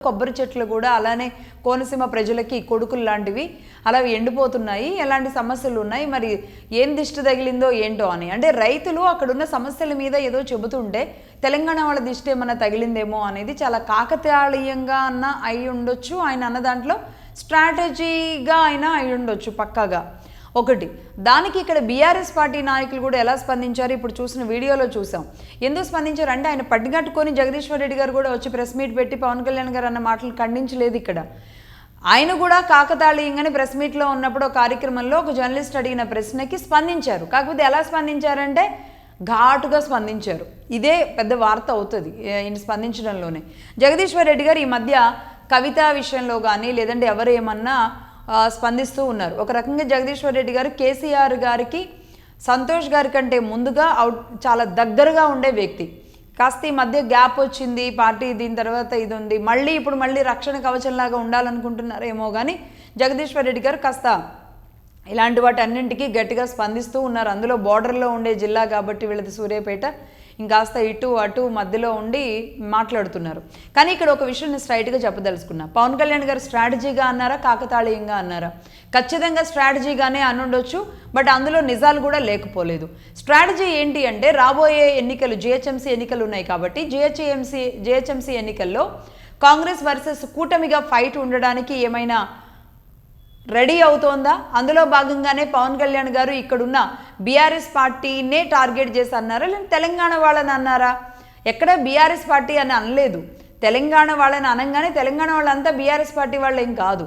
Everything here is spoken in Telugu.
కొబ్బరి చెట్లు కూడా అలానే కోనసీమ ప్రజలకి కొడుకులు లాంటివి అలా ఎండిపోతున్నాయి. ఎలాంటి సమస్యలు ఉన్నాయి, మరి ఏం దిష్టి తగిలిందో ఏంటో అని. అంటే రైతులు అక్కడున్న సమస్యల మీద ఏదో చెబుతుంటే తెలంగాణ వాళ్ళ దిష్టి ఏమన్నా తగిలిందేమో అనేది చాలా కాకతాళీయంగా అయి ఉండొచ్చు. ఆయన అన్న దాంట్లో స్ట్రాటజీగా అయినా అయి ఉండొచ్చు పక్కాగా. ఒకటి దానికి ఇక్కడ బీఆర్ఎస్ పార్టీ నాయకులు కూడా ఎలా స్పందించారు ఇప్పుడు చూసిన వీడియోలో చూసాం. ఎందుకు స్పందించారు అంటే ఆయన పట్టుగట్టుకొని జగదీశ్వర్ రెడ్డి గారు కూడా వచ్చి ప్రెస్ మీట్ పెట్టి పవన్ కళ్యాణ్ గారు అన్న మాటలు ఖండించలేదు. ఇక్కడ ఆయన కూడా కాకతాళీయంగానే ప్రెస్ మీట్లో ఉన్నప్పుడు ఒక కార్యక్రమంలో ఒక జర్నలిస్ట్ అడిగిన ప్రశ్నకి స్పందించారు. కాకపోతే ఎలా స్పందించారంటే ఘాటుగా స్పందించారు. ఇదే పెద్ద వార్త అవుతుంది ఈయన స్పందించడంలోనే. జగదీశ్వర్ రెడ్డి గారు ఈ మధ్య కవిత విషయంలో కానీ లేదంటే ఎవరు ఏమన్నా స్పందిస్తూ ఉన్నారు. ఒక రకంగా జగదీశ్వర్ రెడ్డి గారు కేసీఆర్ గారికి సంతోష్ గారి కంటే ముందుగా చాలా దగ్గరగా ఉండే వ్యక్తి. కాస్త ఈ మధ్య గ్యాప్ వచ్చింది, పార్టీ దీని తర్వాత ఇది ఉంది, ఇప్పుడు మళ్ళీ రక్షణ కవచంలాగా ఉండాలనుకుంటున్నారేమో కానీ జగదీశ్వర్ రెడ్డి గారు కాస్త ఇలాంటి వాటి అన్నింటికీ గట్టిగా స్పందిస్తూ ఉన్నారు. అందులో బోర్డర్లో ఉండే జిల్లా కాబట్టి వీళ్ళది సూర్యాపేట, ఇంకాస్త ఇటు అటు మధ్యలో ఉండి మాట్లాడుతున్నారు. కానీ ఇక్కడ ఒక విషయం నేను స్ట్రైట్గా చెప్పదలుచుకున్నా. పవన్ కళ్యాణ్ గారు స్ట్రాటజీగా అన్నారా, కాకతాళీయంగా అన్నారా? ఖచ్చితంగా స్ట్రాటజీగానే అనుండొచ్చు, బట్ అందులో నిజాలు కూడా లేకపోలేదు. స్ట్రాటజీ ఏంటి అంటే రాబోయే ఎన్నికలు జిహెచ్ఎంసీ ఎన్నికలు ఉన్నాయి కాబట్టి జిహెచ్ఎంసీ ఎన్నికల్లో కాంగ్రెస్ వర్సెస్ కూటమిగా ఫైట్ ఉండడానికి ఏమైనా రెడీ అవుతోందా? అందులో భాగంగానే పవన్ కళ్యాణ్ గారు ఇక్కడున్న బీఆర్ఎస్ పార్టీనే టార్గెట్ చేసి అన్నారా, లేదా తెలంగాణ వాళ్ళని అన్నారా? ఎక్కడ బీఆర్ఎస్ పార్టీ అని అనలేదు. తెలంగాణ వాళ్ళని అనగానే తెలంగాణ వాళ్ళంతా బీఆర్ఎస్ పార్టీ వాళ్ళు ఏం కాదు.